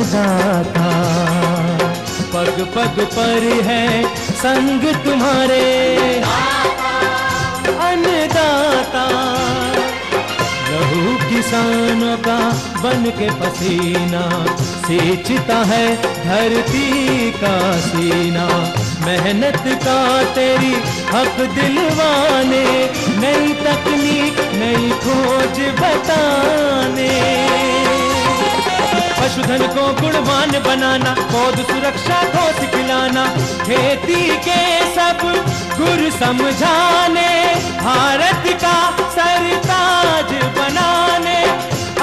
अन्नदाता, पग पग पर है संग तुम्हारे अन्नदाता। लहू किसानों का बन के पसीना सींचता है धरती का सीना। मेहनत का तेरी हक दिलवाने, नई तकनीक नई खोज बताने। पशुधन को गुणवान बनाना, पौध सुरक्षा को सिखलाना, खेती के सब गुर समझाने, भारत का सरताज बनाने।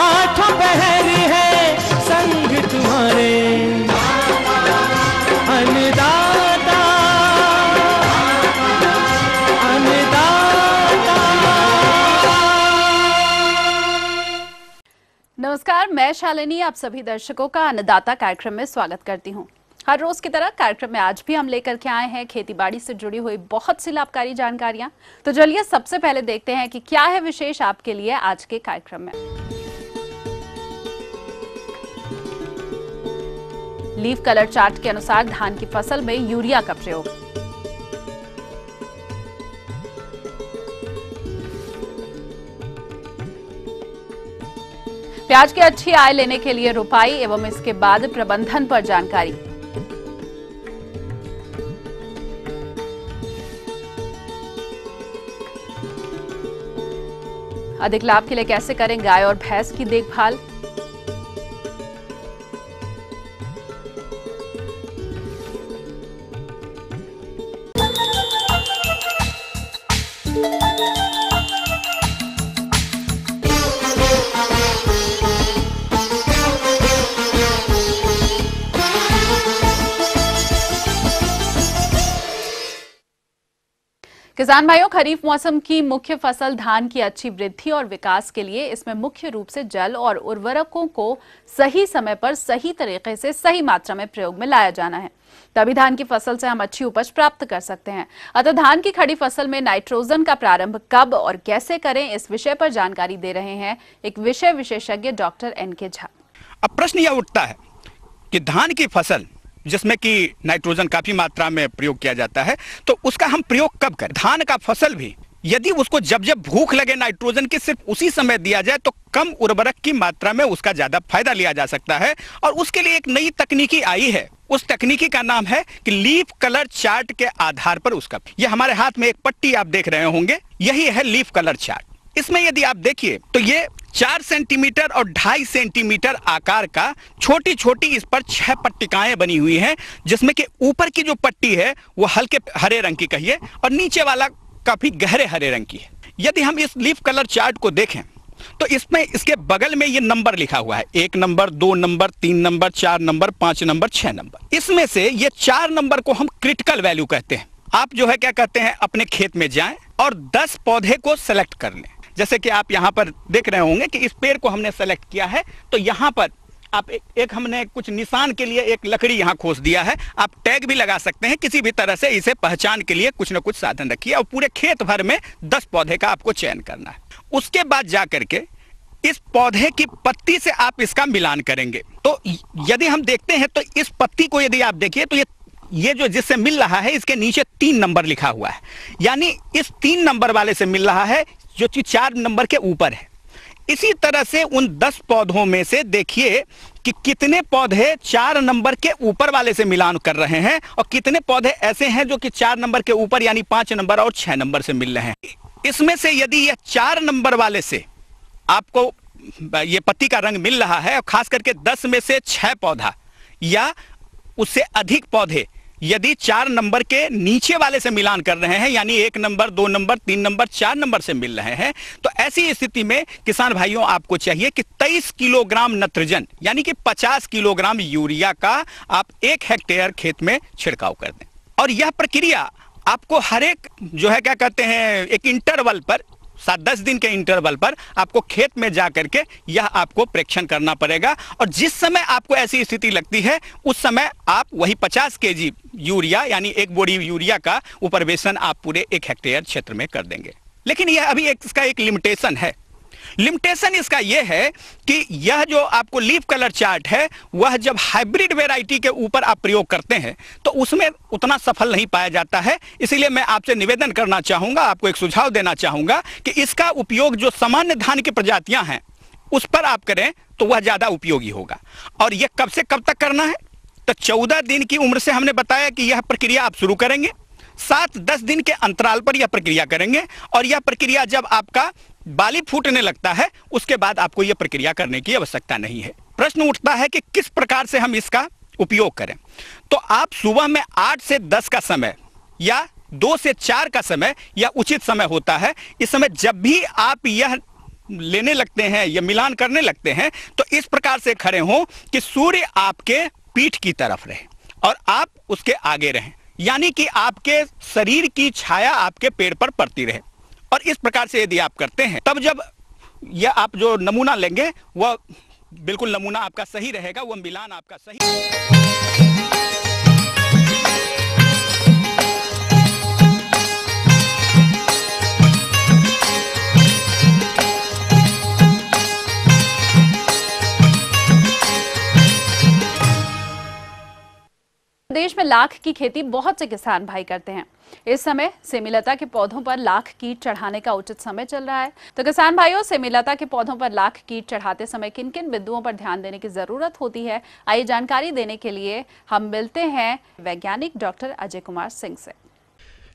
आठों पहर है संग तुम्हारे अन्नदाता, अन्नदाता। नमस्कार, मैं शालिनी आप सभी दर्शकों का अन्नदाता कार्यक्रम में स्वागत करती हूं। हर रोज की तरह कार्यक्रम में आज भी हम लेकर के आए हैं खेतीबाड़ी से जुड़ी हुई बहुत सी लाभकारी जानकारियां। तो चलिए सबसे पहले देखते हैं कि क्या है विशेष आपके लिए आज के कार्यक्रम में। लीफ कलर चार्ट के अनुसार धान की फसल में यूरिया का प्रयोग। प्याज की अच्छी आय लेने के लिए रोपाई एवं इसके बाद प्रबंधन पर जानकारी। अधिक लाभ के लिए कैसे करें गाय और भैंस की देखभाल। किसान भाइयों, खरीफ मौसम की मुख्य फसल धान की अच्छी वृद्धि और विकास के लिए इसमें मुख्य रूप से जल और उर्वरकों को सही समय पर सही तरीके से सही मात्रा में प्रयोग में लाया जाना है, तभी धान की फसल से हम अच्छी उपज प्राप्त कर सकते हैं। अतः धान की खड़ी फसल में नाइट्रोजन का प्रारंभ कब और कैसे करें, इस विषय पर जानकारी दे रहे हैं एक विषय विशेषज्ञ डॉक्टर NK झा। अब प्रश्न यह उठता है कि धान की फसल जिसमें कि नाइट्रोजन काफी मात्रा में प्रयोग किया जाता है, तो उसका हम प्रयोग कब करें। धान का फसल भी यदि उसको जब जब भूख लगे नाइट्रोजन की सिर्फ उसी समय दिया जाए तो कम उर्वरक की मात्रा में उसका ज्यादा फायदा लिया जा सकता है। और उसके लिए एक नई तकनीकी आई है, उस तकनीकी का नाम है कि लीफ कलर चार्ट के आधार पर उसका, यह हमारे हाथ में एक पट्टी आप देख रहे होंगे, यही है लीफ कलर चार्ट। इसमें यदि आप देखिए तो ये 4 सेंटीमीटर और 2.5 सेंटीमीटर आकार का छोटी छोटी इस पर 6 पट्टिकाएं बनी हुई हैं, जिसमें कि ऊपर की जो पट्टी है वो हल्के हरे रंग की कहिए और नीचे वाला काफी गहरे हरे रंग की है। यदि हम इस लीफ कलर चार्ट को देखें तो इसमें इसके बगल में ये नंबर लिखा हुआ है, 1 number, 2 number, 3 number, 4 number, 5 number, 6 number. इसमें से ये 4 नंबर को हम क्रिटिकल वैल्यू कहते हैं। आप जो है क्या कहते हैं, अपने खेत में जाएं और 10 पौधे को सेलेक्ट कर लें। जैसे कि आप यहाँ पर देख रहे होंगे कि इस पेड़ को हमने सेलेक्ट किया है, तो यहाँ पर आप एक हमने कुछ निशान के लिए एक लकड़ी यहाँ खोस दिया है। आप टैग भी लगा सकते हैं, किसी भी तरह से इसे पहचान के लिए कुछ न कुछ साधन रखिए और पूरे खेत भर में 10 पौधे का आपको चयन करना है। उसके बाद जा करके इस पौधे की पत्ती से आप इसका मिलान करेंगे। तो यदि हम देखते हैं तो इस पत्ती को यदि आप देखिए तो ये जो जिससे मिल रहा है इसके नीचे 3 नंबर लिखा हुआ है, यानी इस 3 नंबर वाले से मिल रहा है जो कि 4 नंबर के ऊपर है। इसी तरह से उन 10 पौधों में से देखिए कि कितने पौधे 4 नंबर के ऊपर वाले से मिलान कर रहे हैं और कितने पौधे ऐसे हैं जो कि 4 नंबर के ऊपर यानी 5 नंबर और 6 नंबर से मिल रहे हैं। इसमें से यदि यह 4 नंबर वाले से आपको ये पत्ती का रंग मिल रहा है और खास करके 10 में से 6 पौधा या उससे अधिक पौधे यदि 4 नंबर के नीचे वाले से मिलान कर रहे हैं, यानी 1 नंबर, 2 नंबर, 3 नंबर, 4 नंबर से मिल रहे हैं, तो ऐसी स्थिति में किसान भाइयों आपको चाहिए कि 23 किलोग्राम नत्रजन यानी कि 50 किलोग्राम यूरिया का आप 1 हेक्टेयर खेत में छिड़काव कर दें। और यह प्रक्रिया आपको हर एक जो है क्या कहते हैं एक इंटरवल पर 7-10 दिन के इंटरवल पर आपको खेत में जा करके यह आपको प्रेक्षण करना पड़ेगा। और जिस समय आपको ऐसी स्थिति लगती है उस समय आप वही 50 केजी यूरिया यानी 1 बोरी यूरिया का उपरवेशन आप पूरे 1 हेक्टेयर क्षेत्र में कर देंगे। लेकिन यह अभी इसका एक लिमिटेशन है। लिमिटेशन इसका यह है कि यह जो आपको लीफ कलर चार्ट है वह जब हाइब्रिड वेराइटी के ऊपर आप प्रयोग करते हैं तो उसमें उतना सफल नहीं पाया जाता है। इसीलिए मैं आपसे निवेदन करना चाहूंगा, आपको एक सुझाव देना चाहूंगा कि इसका उपयोग जो सामान्य धान की प्रजातियां हैं उस पर आप करें तो वह ज्यादा उपयोगी होगा। और यह कब से कब तक करना है? तो 14 दिन की उम्र से हमने बताया कि यह प्रक्रिया आप शुरू करेंगे, 7-10 दिन के अंतराल पर यह प्रक्रिया करेंगे, और यह प्रक्रिया जब आपका बाली फूटने लगता है उसके बाद आपको यह प्रक्रिया करने की आवश्यकता नहीं है। प्रश्न उठता है कि किस प्रकार से हम इसका उपयोग करें। तो आप सुबह में 8 से 10 का समय या 2 से 4 का समय यह उचित समय होता है। इस समय जब भी आप यह लेने लगते हैं या मिलान करने लगते हैं तो इस प्रकार से खड़े हों कि सूर्य आपके पीठ की तरफ रहे और आप उसके आगे रहें, यानी कि आपके शरीर की छाया आपके पेड़ पर पड़ती रहे। और इस प्रकार से यदि आप करते हैं तब जब यह आप जो नमूना लेंगे वह बिल्कुल नमूना आपका सही रहेगा, वह मिलान आपका सही। देश में लाख की खेती बहुत से किसान भाई करते हैं। इस समय सेमीलता के पौधों पर लाख कीट चढ़ाने का उचित समय चल रहा है। तो किसान भाइयों, सेमीलता के पौधों पर लाख कीट चढ़ाते समय किन किन बिंदुओं पर ध्यान देने की जरूरत होती है, आइए जानकारी देने के लिए हम मिलते हैं वैज्ञानिक डॉक्टर अजय कुमार सिंह से।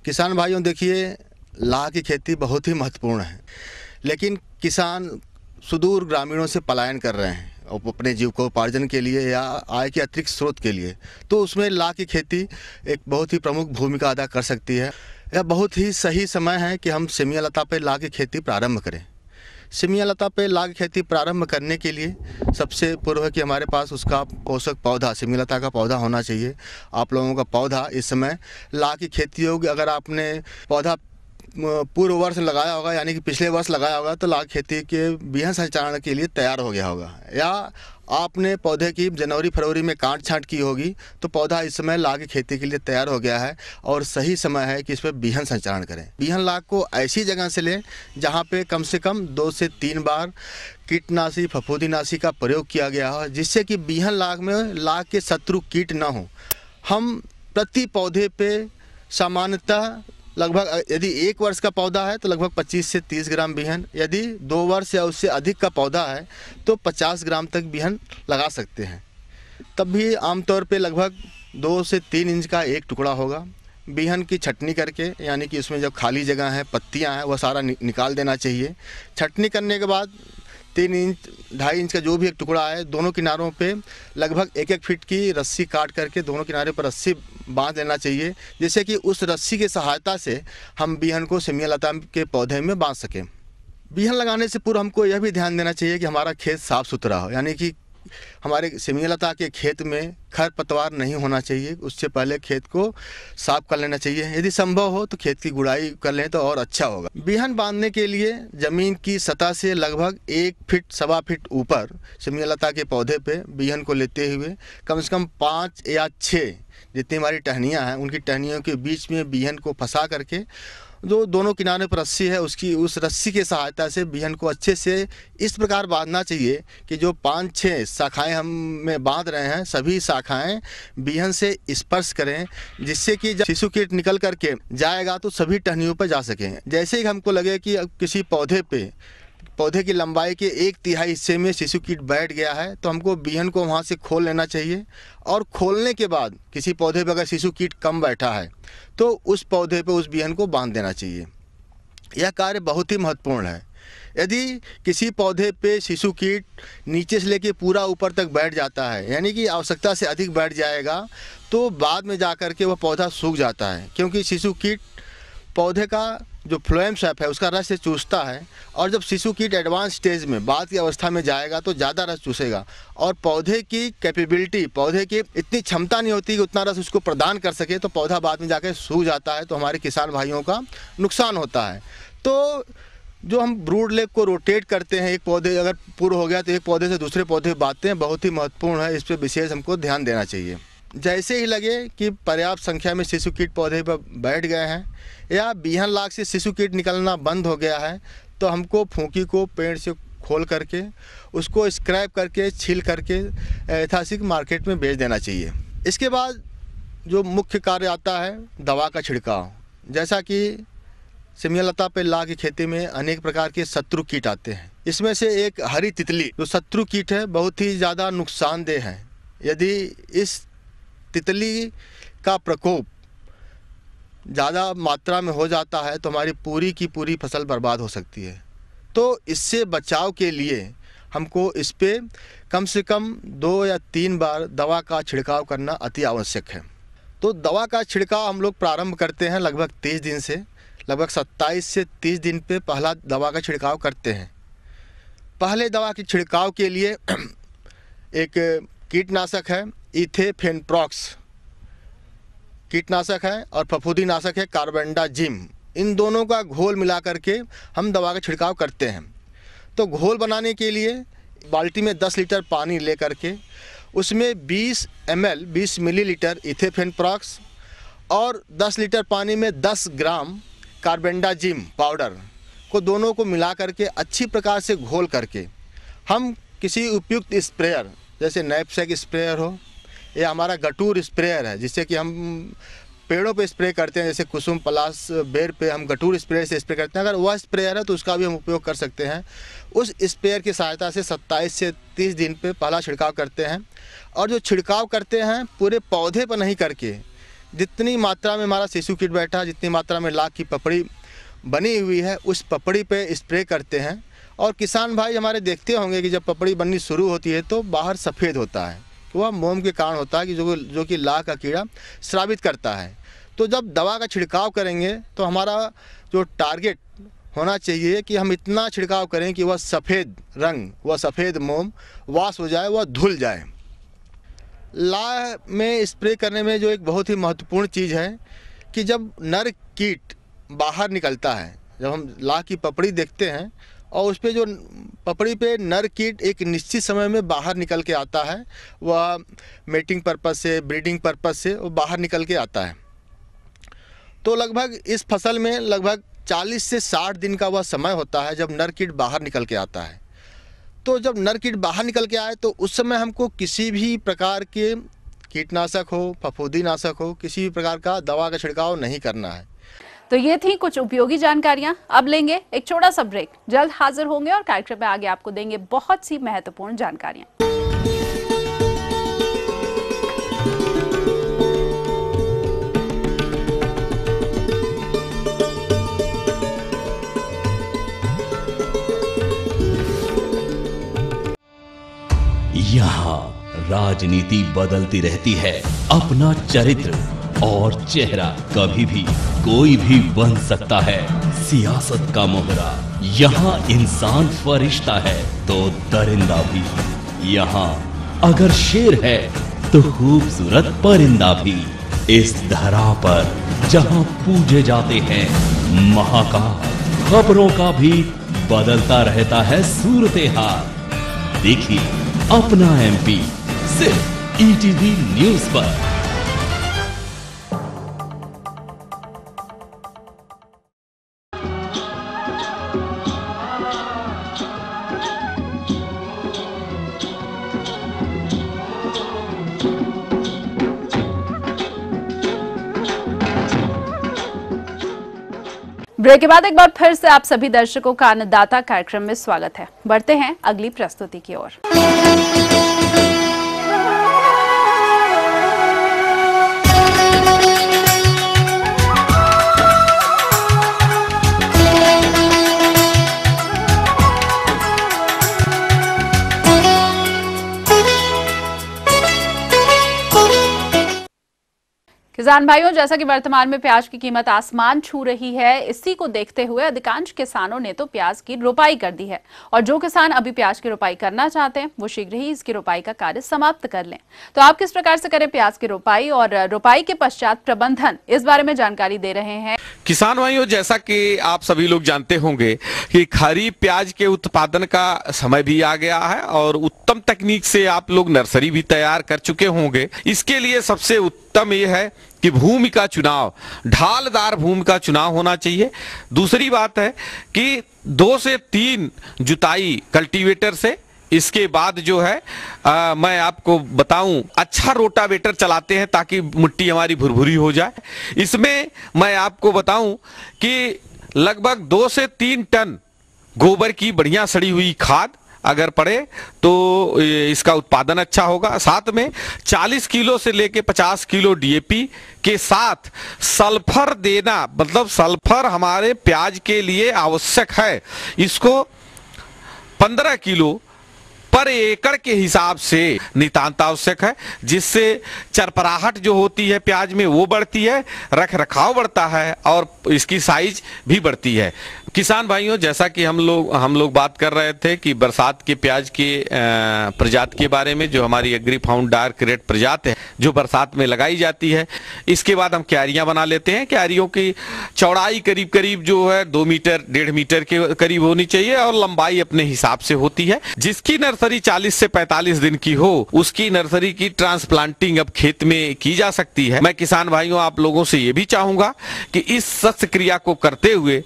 किसान भाइयों, देखिए, लाख की खेती बहुत ही महत्वपूर्ण है, लेकिन किसान सुदूर ग्रामीणों से पलायन कर रहे हैं अपने जीविकोपार्जन के लिए या आय के अतिरिक्त स्रोत के लिए। तो उसमें लाख की खेती एक बहुत ही प्रमुख भूमिका अदा कर सकती है। यह बहुत ही सही समय है कि हम सेमिया लता पर लाख की खेती प्रारंभ करें। सेमिया लता पे लाख की खेती प्रारंभ करने के लिए सबसे पूर्व है कि हमारे पास उसका पोषक पौधा सेमिया लता का पौधा होना चाहिए। आप लोगों का पौधा इस समय लाख की खेती योग्य, अगर आपने पौधा पूर्व वर्ष लगाया होगा यानी कि पिछले वर्ष लगाया होगा तो लाख खेती के बिहन संचारण के लिए तैयार हो गया होगा, या आपने पौधे की जनवरी फरवरी में काट छांट की होगी तो पौधा इस समय लाख की खेती के लिए तैयार हो गया है और सही समय है कि इस पर बिहन संचारण करें। बिहन लाख को ऐसी जगह से लें जहाँ पे कम से कम 2 से 3 बार कीटनाशी फफूंदीनाशी का प्रयोग किया गया हो, जिससे कि बिहन लाख में लाख के शत्रु कीट न हो। हम प्रति पौधे पे सामान्यतः लगभग, यदि 1 वर्ष का पौधा है तो लगभग 25 से 30 ग्राम बिहन, यदि 2 वर्ष या उससे अधिक का पौधा है तो 50 ग्राम तक बिहन लगा सकते हैं। तब भी आमतौर पे लगभग 2 से 3 इंच का एक टुकड़ा होगा। बिहन की छटनी करके, यानी कि उसमें जब खाली जगह है, पत्तियां हैं, वह सारा निकाल देना चाहिए। छटनी करने के बाद 3 इंच 2.5 इंच का जो भी एक टुकड़ा है, दोनों किनारों पे लगभग 1-1 फीट की रस्सी काट करके दोनों किनारे पर रस्सी बांध लेना चाहिए, जिससे कि उस रस्सी की सहायता से हम बिहन को सेमिया लता के पौधे में बांध सकें। बिहन लगाने से पूर्व हमको यह भी ध्यान देना चाहिए कि हमारा खेत साफ़ सुथरा हो, यानी कि हमारे सेमिया लता के खेत में खरपतवार नहीं होना चाहिए। उससे पहले खेत को साफ कर लेना चाहिए। यदि संभव हो तो खेत की गुड़ाई कर लें तो और अच्छा होगा। बिहन बांधने के लिए ज़मीन की सतह से लगभग 1 फीट 1.25 फीट ऊपर सेमिया लता के पौधे पे बिहन को लेते हुए कम से कम 5 या 6 जितनी हमारी टहनियाँ हैं उनकी टहनियों के बीच में बिहन को फंसा करके जो दोनों किनारे पर रस्सी है उस रस्सी की सहायता से बिहन को अच्छे से इस प्रकार बांधना चाहिए कि जो 5-6 शाखाएं हम में बांध रहे हैं सभी शाखाएं बिहन से स्पर्श करें, जिससे कि जब शिशु कीट निकल करके जाएगा तो सभी टहनियों पर जा सकें। जैसे ही हमको लगे कि अब किसी पौधे की लंबाई के 1/3 हिस्से में शिशु कीट बैठ गया है तो हमको बिहन को वहाँ से खोल लेना चाहिए, और खोलने के बाद किसी पौधे पर अगर शिशु कीट कम बैठा है तो उस पौधे पे उस बिहन को बांध देना चाहिए। यह कार्य बहुत ही महत्वपूर्ण है। यदि किसी पौधे पे शिशु कीट नीचे से लेके पूरा ऊपर तक बैठ जाता है, यानी कि आवश्यकता से अधिक बैठ जाएगा, तो बाद में जा कर के वह पौधा सूख जाता है, क्योंकि शिशु कीट पौधे का जो फ्लोएम सैप है उसका रस से चूसता है, और जब शिशु कीट एडवांस स्टेज में बाद की अवस्था में जाएगा तो ज़्यादा रस चूसेगा, और पौधे की कैपेबिलिटी, पौधे की इतनी क्षमता नहीं होती कि उतना रस उसको प्रदान कर सके, तो पौधा बाद में जाकर सूख जाता है, तो हमारे किसान भाइयों का नुकसान होता है। तो जो हम ब्रूड लेग को रोटेट करते हैं, एक पौधे अगर पूरा हो गया तो एक पौधे से दूसरे पौधे बांधते हैं, बहुत ही महत्वपूर्ण है। इस पर विशेष हमको ध्यान देना चाहिए। जैसे ही लगे कि पर्याप्त संख्या में शिशु कीट पौधे पर बैठ गए हैं या बिहन लाख से शिशु कीट निकलना बंद हो गया है, तो हमको फूंकी को पेड़ से खोल करके उसको स्क्रैप करके छील करके ऐतिहासिक मार्केट में बेच देना चाहिए। इसके बाद जो मुख्य कार्य आता है दवा का छिड़काव। जैसा कि सेमिया लता पे लाह की खेती में अनेक प्रकार के शत्रु कीट आते हैं। इसमें से एक हरी तितली जो शत्रु कीट है बहुत ही ज़्यादा नुकसानदेह है। यदि इस तितली का प्रकोप ज़्यादा मात्रा में हो जाता है तो हमारी पूरी की पूरी फसल बर्बाद हो सकती है। तो इससे बचाव के लिए हमको इस पे कम से कम 2 या 3 बार दवा का छिड़काव करना अति आवश्यक है। तो दवा का छिड़काव हम लोग प्रारंभ करते हैं लगभग 30 दिन से, लगभग 27 से 30 दिन पे पहला दवा का छिड़काव करते हैं। पहले दवा के छिड़काव के लिए एक कीटनाशक है इथेफेनप्रॉक्स कीटनाशक है और फफूंदीनाशक है कार्बेंडाजिम। इन दोनों का घोल मिला करके हम दवा का छिड़काव करते हैं। तो घोल बनाने के लिए बाल्टी में 10 लीटर पानी ले करके उसमें 20 मिलीलीटर इथेफेनप्रॉक्स और 10 लीटर पानी में 10 ग्राम कार्बेंडाजिम पाउडर को दोनों को मिला करके अच्छी प्रकार से घोल करके हम किसी उपयुक्त स्प्रेयर जैसे नैपसेक स्प्रेयर हो या हमारा गटूर स्प्रेयर है जिससे कि हम पेड़ों पे स्प्रे करते हैं, जैसे कुसुम पलास बेर पे हम गटूर स्प्रेयर से स्प्रे करते हैं। अगर वह स्प्रेयर है तो उसका भी हम उपयोग कर सकते हैं। उस स्प्रेयर की सहायता से 27 से 30 दिन पे पहला छिड़काव करते हैं। और जो छिड़काव करते हैं पूरे पौधे पर नहीं करके जितनी मात्रा में हमारा शिशु कीट बैठा, जितनी मात्रा में लाख की पपड़ी बनी हुई है उस पपड़ी पे स्प्रे करते हैं। और किसान भाई हमारे देखते होंगे कि जब पपड़ी बननी शुरू होती है तो बाहर सफ़ेद होता है, वह मोम के कारण होता है कि जो कि लाह का कीड़ा स्रावित करता है। तो जब दवा का छिड़काव करेंगे तो हमारा जो टारगेट होना चाहिए कि हम इतना छिड़काव करें कि वह सफ़ेद रंग, वह सफ़ेद मोम वाश हो जाए, वह धुल जाए। लाह में स्प्रे करने में जो एक बहुत ही महत्वपूर्ण चीज़ है कि जब नर कीट बाहर निकलता है, जब हम लाह की पपड़ी देखते हैं और उस पर जो पपड़ी पे नर कीट एक निश्चित समय में बाहर निकल के आता है, वह मेटिंग पर्पस से, ब्रीडिंग पर्पस से वो बाहर निकल के आता है। तो लगभग इस फसल में लगभग 40 से 60 दिन का वह समय होता है जब नर कीट बाहर निकल के आता है। तो जब नर कीट बाहर निकल के आए तो उस समय हमको किसी भी प्रकार के कीटनाशक हो, फफूंदीनाशक हो, किसी भी प्रकार का दवा का छिड़काव नहीं करना है। तो ये थी कुछ उपयोगी जानकारियां। अब लेंगे एक छोटा सा ब्रेक, जल्द हाजिर होंगे और कार्यक्रम में आगे आपको देंगे बहुत सी महत्वपूर्ण जानकारियां। यहाँ राजनीति बदलती रहती है, अपना चरित्र और चेहरा कभी भी कोई भी बन सकता है। सियासत का मोहरा यहाँ इंसान फरिश्ता है तो दरिंदा भी। यहाँ अगर शेर है तो खूबसूरत परिंदा भी। इस धरा पर जहाँ पूजे जाते हैं महाकाल, खबरों का भी बदलता रहता है सूरते हाल। देखिए अपना एमपी सिर्फ ईटीवी न्यूज पर। ब्रेक के बाद एक बार फिर से आप सभी दर्शकों का अन्नदाता कार्यक्रम में स्वागत है। बढ़ते हैं अगली प्रस्तुति की ओर। किसान भाइयों, जैसा कि वर्तमान में प्याज की कीमत आसमान छू रही है, इसी को देखते हुए अधिकांश किसानों ने तो प्याज की रोपाई कर दी है और जो किसान अभी प्याज की रोपाई करना चाहते हैं वो शीघ्र ही इसकी रोपाई का कार्य समाप्त कर लें। तो आप किस प्रकार से करें प्याज की रोपाई और रोपाई के पश्चात प्रबंधन, इस बारे में जानकारी दे रहे हैं किसान भाइयों। जैसा कि आप सभी लोग जानते होंगे कि खरीफ प्याज के उत्पादन का समय भी आ गया है और उत्तम तकनीक से आप लोग नर्सरी भी तैयार कर चुके होंगे। इसके लिए सबसे उत्तम यह है कि भूमि का चुनाव, ढालदार भूमि का चुनाव होना चाहिए। दूसरी बात है कि 2 से 3 जुताई कल्टीवेटर से। इसके बाद जो है मैं आपको बताऊं, अच्छा रोटावेटर चलाते हैं ताकि मिट्टी हमारी भुरभुरी हो जाए। इसमें मैं आपको बताऊं कि लगभग 2 से 3 टन गोबर की बढ़िया सड़ी हुई खाद अगर पड़े तो इसका उत्पादन अच्छा होगा। साथ में 40 किलो से लेके 50 किलो डीएपी के साथ सल्फर देना, मतलब सल्फर हमारे प्याज के लिए आवश्यक है। इसको 15 किलो पर एकड़ के हिसाब से नितांत आवश्यक है, जिससे चरपराहट जो होती है प्याज में वो बढ़ती है, रख रखाव बढ़ता है और इसकी साइज भी बढ़ती है। किसान भाइयों, जैसा कि हम लोग बात कर रहे थे कि बरसात के प्याज के प्रजाति के बारे में, जो हमारी एग्री फाउंड डार्क रेड प्रजाति है जो बरसात में लगाई जाती है। इसके बाद हम क्यारियां बना लेते हैं। क्यारियों की चौड़ाई करीब करीब जो है 2 मीटर 1.5 मीटर के करीब होनी चाहिए और लंबाई अपने हिसाब से होती है। जिसकी नर्सरी 40 से 45 दिन की हो उसकी नर्सरी की ट्रांसप्लांटिंग अब खेत में की जा सकती है। मैं किसान भाइयों आप लोगों से ये भी चाहूंगा कि इस सख्त क्रिया को करते हुए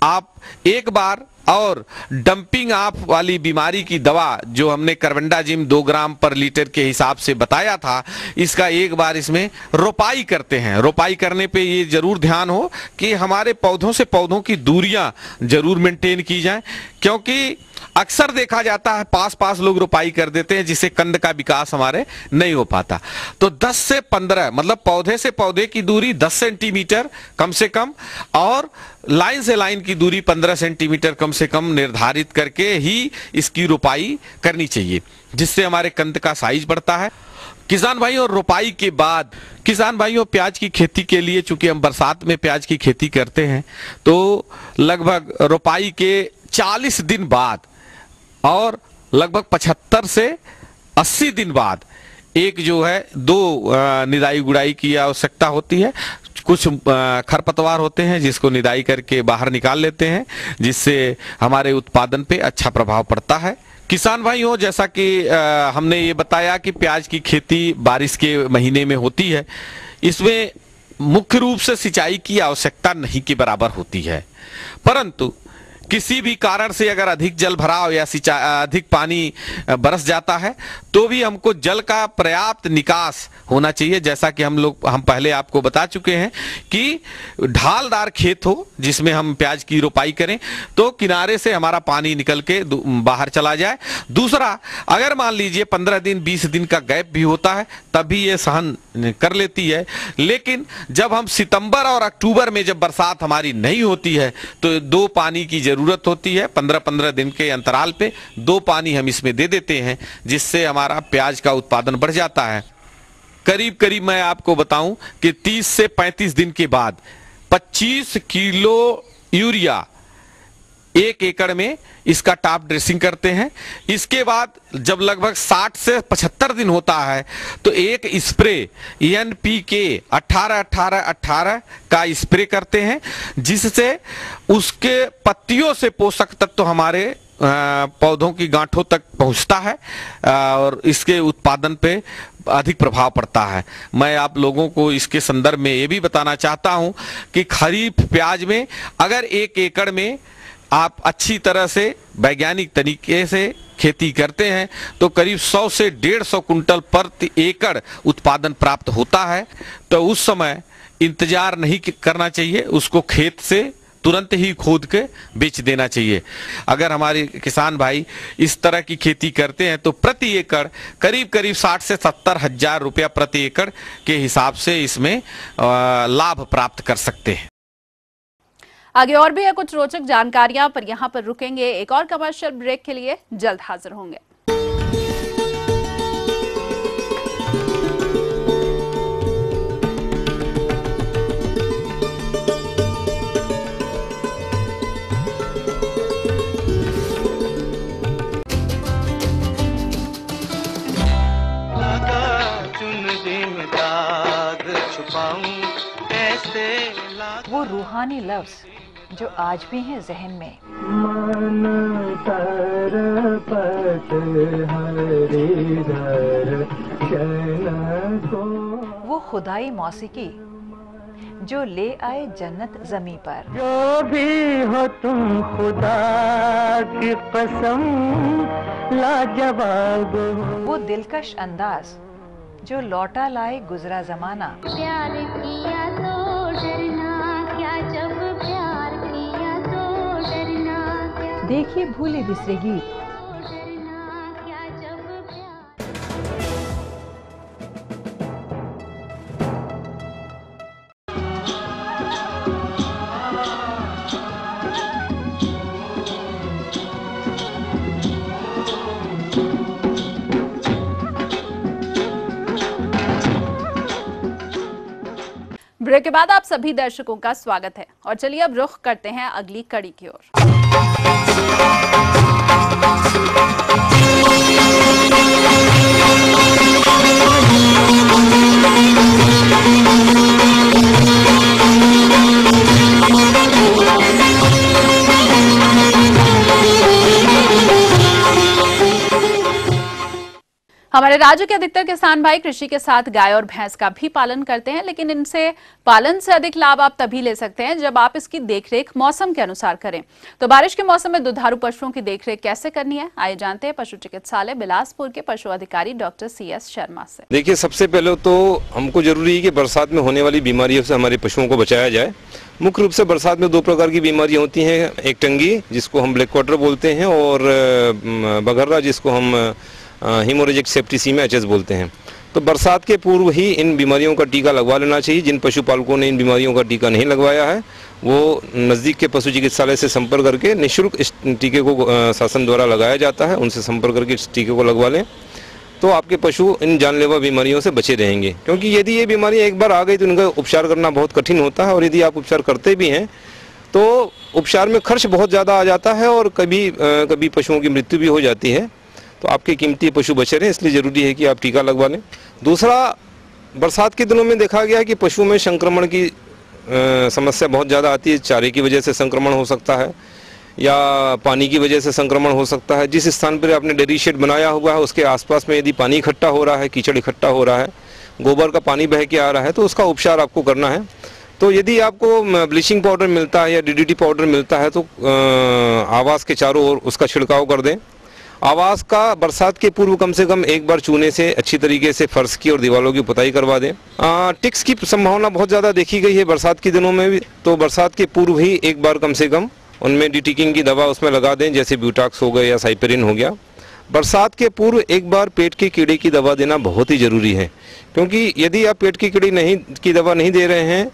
आप एक बार और डंपिंग ऑफ वाली बीमारी की दवा जो हमने कार्बेंडाजिम 2 ग्राम पर लीटर के हिसाब से बताया था, इसका एक बार इसमें रोपाई करते हैं। रोपाई करने पे ये जरूर ध्यान हो कि हमारे पौधों से पौधों की दूरियां जरूर मेंटेन की जाएं, क्योंकि अक्सर देखा जाता है पास लोग रोपाई कर देते हैं जिससे कंद का विकास हमारे नहीं हो पाता। तो 10 से 15 मतलब पौधे से पौधे की दूरी 10 सेंटीमीटर कम से कम और लाइन से लाइन की दूरी 15 सेंटीमीटर कम से कम निर्धारित करके ही इसकी रोपाई करनी चाहिए, जिससे हमारे कंद का साइज बढ़ता है। किसान भाइयों, रोपाई के बाद किसान भाइयों प्याज की खेती के लिए, चूंकि हम बरसात में प्याज की खेती करते हैं, तो लगभग रोपाई के 40 दिन बाद और लगभग 75 से 80 दिन बाद एक जो है 2 निदाई गुड़ाई की आवश्यकता होती है। कुछ खरपतवार होते हैं जिसको निदाई करके बाहर निकाल लेते हैं, जिससे हमारे उत्पादन पे अच्छा प्रभाव पड़ता है। किसान भाइयों, जैसा कि हमने ये बताया कि प्याज की खेती बारिश के महीने में होती है, इसमें मुख्य रूप से सिंचाई की आवश्यकता नहीं के बराबर होती है, परंतु किसी भी कारण से अगर अधिक जल भराव या अधिक पानी बरस जाता है तो भी हमको जल का पर्याप्त निकास होना चाहिए। जैसा कि हम पहले आपको बता चुके हैं कि ढालदार खेत हो जिसमें हम प्याज की रोपाई करें तो किनारे से हमारा पानी निकल के बाहर चला जाए। दूसरा, अगर मान लीजिए 15 दिन 20 दिन का गैप भी होता है तब भी ये सहन कर लेती है, लेकिन जब हम सितंबर और अक्टूबर में जब बरसात हमारी नहीं होती है तो 2 पानी की जरूरत होती है। 15-15 दिन के अंतराल पे 2 पानी हम इसमें दे देते हैं, जिससे हमारा प्याज का उत्पादन बढ़ जाता है। करीब करीब मैं आपको बताऊं कि 30 से 35 दिन के बाद 25 किलो यूरिया 1 एकड़ में इसका टॉप ड्रेसिंग करते हैं। इसके बाद जब लगभग 60 से 75 दिन होता है तो एक स्प्रे NPK 18-18-18 का स्प्रे करते हैं, जिससे उसके पत्तियों से पोषक तत्व हमारे पौधों की गांठों तक पहुंचता है और इसके उत्पादन पे अधिक प्रभाव पड़ता है। मैं आप लोगों को इसके संदर्भ में ये भी बताना चाहता हूं कि खरीफ प्याज में अगर 1 एकड़ में आप अच्छी तरह से वैज्ञानिक तरीके से खेती करते हैं तो करीब 100 से 150 कुंटल प्रति एकड़ उत्पादन प्राप्त होता है। तो उस समय इंतजार नहीं करना चाहिए, उसको खेत से तुरंत ही खोद के बेच देना चाहिए। अगर हमारे किसान भाई इस तरह की खेती करते हैं तो प्रति एकड़ करीब करीब 60 से 70 हजार रुपया प्रति एकड़ के हिसाब से इसमें लाभ प्राप्त कर सकते हैं। आगे और भी है कुछ रोचक जानकारियां, पर यहां पर रुकेंगे। एक और कमर्शियल ब्रेक के लिए जल्द हाजिर होंगे। वो रूहानी लफ्ज जो आज भी हैं जहन में। वो खुदाई मौसीकी जो ले आए जन्नत जमी पर। जो भी हो तुम खुदा की कसम लाजवाब हो। वो दिलकश अंदाज जो लौटा लाए गुजरा जमाना। प्यार किया तो डरना क्या, जब प्यार किया तो डरना क्या। देखिए भूले बिसरे गीत। डरना क्या, जब प्यार। ब्रेक के बाद आप सभी दर्शकों का स्वागत है और चलिए अब रुख करते हैं अगली कड़ी की ओर। हमारे राज्य के अधिकतर किसान भाई कृषि के साथ गाय और भैंस का भी पालन करते हैं, लेकिन इनसे पालन से अधिक लाभ आप तभी ले सकते हैं जब आप इसकी देखरेख मौसम के अनुसार करें। तो बारिश के मौसम में दुधारू पशुओं की देखरेख कैसे करनी है, आइए जानते हैं पशु चिकित्सालय बिलासपुर के पशु अधिकारी डॉक्टर CS शर्मा से। देखिए, सबसे पहले तो हमको जरूरी है कि बरसात में होने वाली बीमारियों से हमारे पशुओं को बचाया जाए। मुख्य रूप से बरसात में दो प्रकार की बीमारियां होती हैं, एक टंगी जिसको हम ब्लैक क्वार्टर बोलते हैं और बघर्रा जिसको हम हीमोरेजिक सेप्टिसीमिया HS बोलते हैं। तो बरसात के पूर्व ही इन बीमारियों का टीका लगवा लेना चाहिए। जिन पशुपालकों ने इन बीमारियों का टीका नहीं लगवाया है वो नज़दीक के पशु चिकित्सालय से संपर्क करके निःशुल्क इस टीके को शासन द्वारा लगाया जाता है, उनसे संपर्क करके इस टीके को लगवा लें तो आपके पशु इन जानलेवा बीमारियों से बचे रहेंगे। क्योंकि यदि ये बीमारी एक बार आ गई तो इनका उपचार करना बहुत कठिन होता है, और यदि आप उपचार करते भी हैं तो उपचार में खर्च बहुत ज़्यादा आ जाता है और कभी पशुओं की मृत्यु भी हो जाती है। तो आपके कीमती पशु बचे रहें, इसलिए ज़रूरी है कि आप टीका लगवा लें। दूसरा, बरसात के दिनों में देखा गया है कि पशुओं में संक्रमण की समस्या बहुत ज़्यादा आती है। चारे की वजह से संक्रमण हो सकता है या पानी की वजह से संक्रमण हो सकता है। जिस स्थान पर आपने डेयरी शेड बनाया हुआ है उसके आसपास में यदि पानी इकट्ठा हो रहा है, कीचड़ इकट्ठा हो रहा है, गोबर का पानी बह के आ रहा है, तो उसका उपचार आपको करना है। तो यदि आपको ब्लीचिंग पाउडर मिलता है या DDT पाउडर मिलता है तो आवास के चारों ओर उसका छिड़काव कर दें। आवास का बरसात के पूर्व कम से कम एक बार चूने से अच्छी तरीके से फर्श की और दीवारों की पुताई करवा दें। टिक्स की संभावना बहुत ज़्यादा देखी गई है बरसात के दिनों में भी, तो बरसात के पूर्व ही एक बार कम से कम उनमें डिटिकिंग की दवा उसमें लगा दें, जैसे ब्यूटाक्स हो गए या साइपेरिन हो गया। बरसात के पूर्व एक बार पेट के कीड़े की दवा देना बहुत ही ज़रूरी है, क्योंकि यदि आप पेट की कीड़े की दवा नहीं दे रहे हैं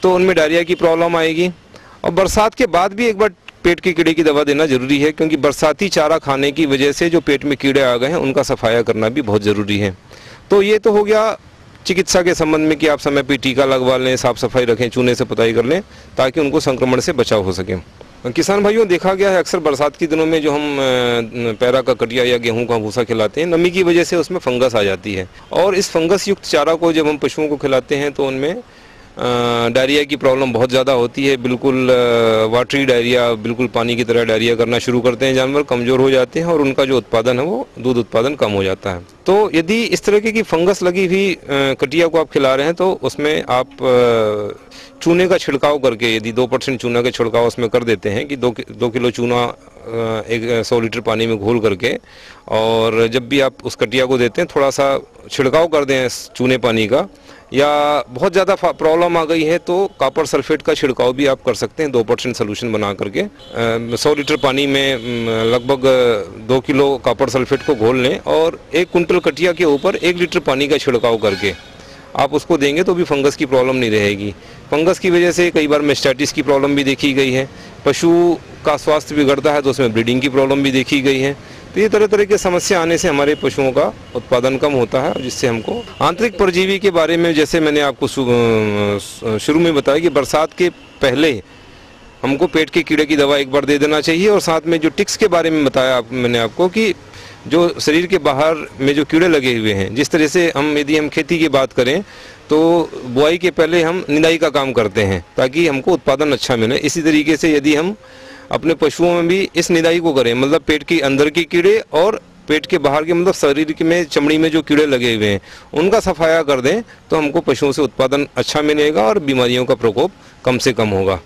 तो उनमें डायरिया की प्रॉब्लम आएगी। और बरसात के बाद भी एक बार पेट के कीड़े की दवा देना जरूरी है, क्योंकि बरसाती चारा खाने की वजह से जो पेट में कीड़े आ गए हैं उनका सफाया करना भी बहुत ज़रूरी है। तो ये तो हो गया चिकित्सा के संबंध में कि आप समय पर टीका लगवा लें, साफ सफाई रखें, चूने से पुताई कर लें ताकि उनको संक्रमण से बचाव हो सके। किसान भाइयों, देखा गया है अक्सर बरसात के दिनों में जो हम पैरा का कटिया या गेहूं का भूसा खिलाते हैं, नमी की वजह से उसमें फंगस आ जाती है, और इस फंगस युक्त चारा को जब हम पशुओं को खिलाते हैं तो उनमें डायरिया की प्रॉब्लम बहुत ज़्यादा होती है। बिल्कुल वाटरी डायरिया, बिल्कुल पानी की तरह डायरिया करना शुरू करते हैं, जानवर कमज़ोर हो जाते हैं और उनका जो उत्पादन है वो दूध उत्पादन कम हो जाता है। तो यदि इस तरह की फंगस लगी हुई कटिया को आप खिला रहे हैं तो उसमें आप चूने का छिड़काव करके, यदि 2% चूना का छिड़काव उसमें कर देते हैं कि 2 किलो चूना 100 लीटर पानी में घोल करके, और जब भी आप उस कटिया को देते हैं थोड़ा सा छिड़काव कर दें चूने पानी का, या बहुत ज़्यादा प्रॉब्लम आ गई है तो कॉपर सल्फेट का छिड़काव भी आप कर सकते हैं 2% सोल्यूशन बना करके। 100 लीटर पानी में लगभग 2 किलो कॉपर सल्फेट को घोल लें और 1 कुंटल कटिया के ऊपर 1 लीटर पानी का छिड़काव करके आप उसको देंगे तो भी फंगस की प्रॉब्लम नहीं रहेगी। फंगस की वजह से कई बार मेस्टाइटिस की प्रॉब्लम भी देखी गई है, पशु का स्वास्थ्य बिगड़ता है तो उसमें ब्लीडिंग की प्रॉब्लम भी देखी गई है। तो ये तरह तरह की समस्या आने से हमारे पशुओं का उत्पादन कम होता है, जिससे हमको आंतरिक परजीवी के बारे में, जैसे मैंने आपको शुरू में बताया कि बरसात के पहले हमको पेट के कीड़े की दवा एक बार दे देना चाहिए, और साथ में जो टिक्स के बारे में बताया मैंने आपको कि जो शरीर के बाहर में जो कीड़े लगे हुए हैं, जिस तरह से यदि हम खेती की बात करें तो बुआई के पहले हम निदाई का काम करते हैं ताकि हमको उत्पादन अच्छा मिले। इसी तरीके से यदि हम अपने पशुओं में भी इस निदाई को करें, मतलब पेट के अंदर के कीड़े और पेट के बाहर के मतलब शरीर में चमड़ी में जो कीड़े लगे हुए हैं उनका सफाया कर दें तो हमको पशुओं से उत्पादन अच्छा मिलेगा और बीमारियों का प्रकोप कम से कम होगा।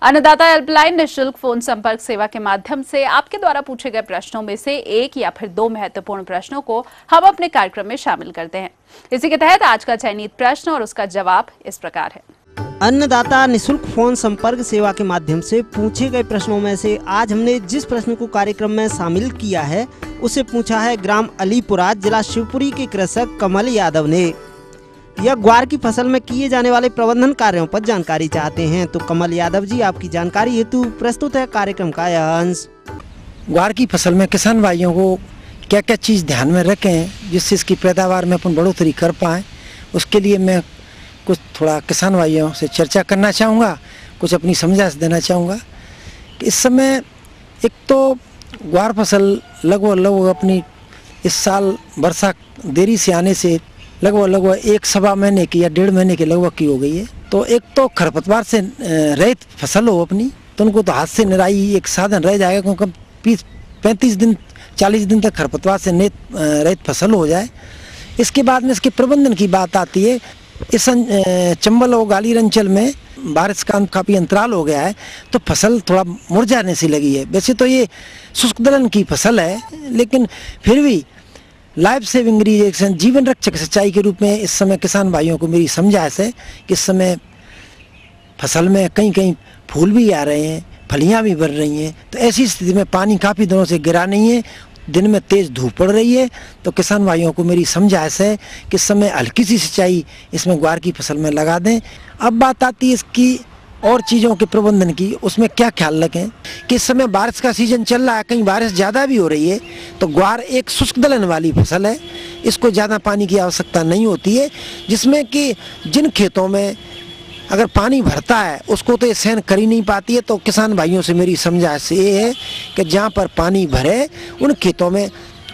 अन्नदाता हेल्पलाइन निःशुल्क फोन संपर्क सेवा के माध्यम से आपके द्वारा पूछे गए प्रश्नों में से एक या फिर दो महत्वपूर्ण प्रश्नों को हम अपने कार्यक्रम में शामिल करते हैं। इसी के तहत आज का चयनित प्रश्न और उसका जवाब इस प्रकार है। अन्नदाता निःशुल्क फोन संपर्क सेवा के माध्यम से पूछे गए प्रश्नों में से आज हमने जिस प्रश्न को कार्यक्रम में शामिल किया है उसे पूछा है ग्राम अलीपुरा, जिला शिवपुरी के कृषक कमल यादव ने। यह ग्वार की फसल में किए जाने वाले प्रबंधन कार्यों पर जानकारी चाहते हैं। तो कमल यादव जी, आपकी जानकारी हेतु प्रस्तुत है कार्यक्रम का यह अंश। ग्वार की फसल में किसान भाइयों को क्या क्या चीज़ ध्यान में रखें जिससे इसकी पैदावार में अपन बढ़ोतरी कर पाएँ, उसके लिए मैं कुछ थोड़ा किसान भाइयों से चर्चा करना चाहूँगा, कुछ अपनी समझाइश देना चाहूँगा। इस समय एक तो ग्वार फसल लगभग अपनी इस साल वर्षा देरी से आने से लगभग एक सवा महीने की या 1.5 महीने के लगभग की हो गई है। तो एक तो खरपतवार से रहित फसल हो अपनी, तो उनको तो हाथ से निराई एक साधन रह जाएगा, क्योंकि 35 दिन 40 दिन तक खरपतवार से रहित फसल हो जाए। इसके बाद में इसके प्रबंधन की बात आती है। इस चंबल और गालीर अंचल में बारिश का काफ़ी अंतराल हो गया है, तो फसल थोड़ा मुरझाने से लगी है। वैसे तो ये शुष्क दलहन की फसल है, लेकिन फिर भी लाइफ सेविंग इरिगेशन जीवन रक्षक सिंचाई के रूप में इस समय किसान भाइयों को मेरी समझाइश है कि इस समय फसल में कहीं कहीं फूल भी आ रहे हैं, फलियां भी बढ़ रही हैं। तो ऐसी स्थिति में पानी काफ़ी दिनों से गिरा नहीं है, दिन में तेज़ धूप पड़ रही है, तो किसान भाइयों को मेरी समझाइश है कि इस समय हल्की सी सिंचाई इसमें ग्वार की फसल में लगा दें। अब बात आती है इसकी और चीज़ों के प्रबंधन की, उसमें क्या ख्याल रखें कि इस समय बारिश का सीजन चल रहा है, कहीं बारिश ज़्यादा भी हो रही है। तो ग्वार एक शुष्क दलहन वाली फसल है, इसको ज़्यादा पानी की आवश्यकता नहीं होती है, जिसमें कि जिन खेतों में अगर पानी भरता है उसको तो ये सहन कर ही नहीं पाती है। तो किसान भाइयों से मेरी समझाइश ये है कि जहाँ पर पानी भरे उन खेतों में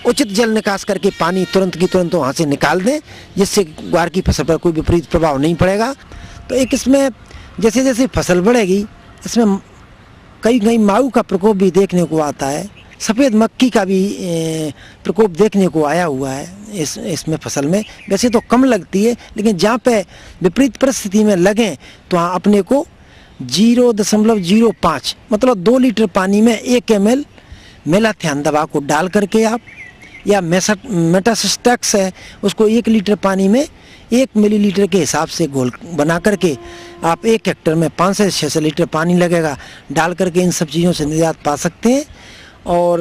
उचित जल निकास करके पानी तुरंत की तुरंत वहाँ से निकाल दें, जिससे ग्वार की फसल पर कोई विपरीत प्रभाव नहीं पड़ेगा। तो एक इसमें जैसे जैसे फसल बढ़ेगी इसमें कई कई माऊ का प्रकोप भी देखने को आता है, सफ़ेद मक्खी का भी प्रकोप देखने को आया हुआ है इसमें फसल में। वैसे तो कम लगती है, लेकिन जहाँ पे विपरीत परिस्थिति में लगें तो वहाँ अपने को 0.05 मतलब 2 लीटर पानी में 1 ml मेलाथियान दवा को डाल करके आप, या मेटासिस्टैक्स है उसको 1 लीटर पानी में 1 मिलीलीटर के हिसाब से घोल बना करके आप 1 हेक्टेयर में 5 से 6 लीटर पानी लगेगा डाल करके इन सब चीज़ों से निजात पा सकते हैं। और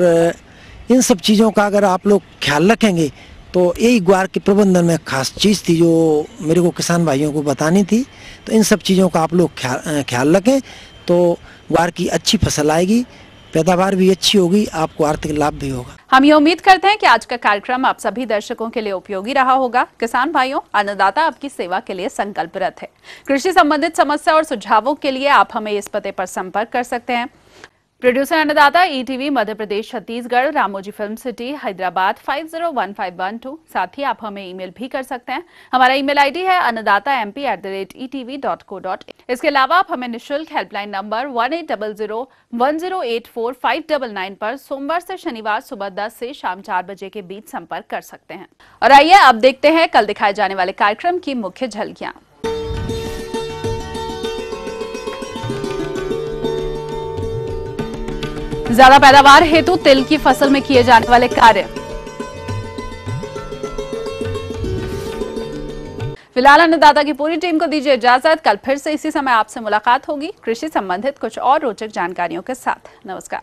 इन सब चीज़ों का अगर आप लोग ख्याल रखेंगे तो यही ग्वार के प्रबंधन में खास चीज़ थी जो मेरे को किसान भाइयों को बतानी थी। तो इन सब चीज़ों का आप लोग ख्याल रखें तो ग्वार की अच्छी फसल आएगी, पैदावार भी अच्छी होगी, आपको आर्थिक लाभ भी होगा। हम ये उम्मीद करते हैं कि आज का कार्यक्रम आप सभी दर्शकों के लिए उपयोगी रहा होगा। किसान भाइयों, अन्नदाता आपकी सेवा के लिए संकल्परत है। कृषि संबंधित समस्या और सुझावों के लिए आप हमें इस पते पर संपर्क कर सकते हैं। प्रोड्यूसर अन्नदाता, ETV Madhya Pradesh Chhattisgarh, Ramoji film city, Hyderabad 501512। साथ ही आप हमें ईमेल भी कर सकते हैं। हमारा ईमेल ID है annadatamp@etv.co.in। इसके अलावा आप हमें निःशुल्क हेल्पलाइन नंबर 1800-1084-599 पर सोमवार से शनिवार सुबह 10 से शाम 4 बजे के बीच संपर्क कर सकते हैं। और आइए अब देखते हैं कल दिखाए जाने वाले कार्यक्रम की मुख्य झलकियां। ज्यादा पैदावार हेतु तिल की फसल में किए जाने वाले कार्य। फिलहाल अन्नदाता की पूरी टीम को दीजिए इजाजत। कल फिर से इसी समय आपसे मुलाकात होगी कृषि संबंधित कुछ और रोचक जानकारियों के साथ। नमस्कार।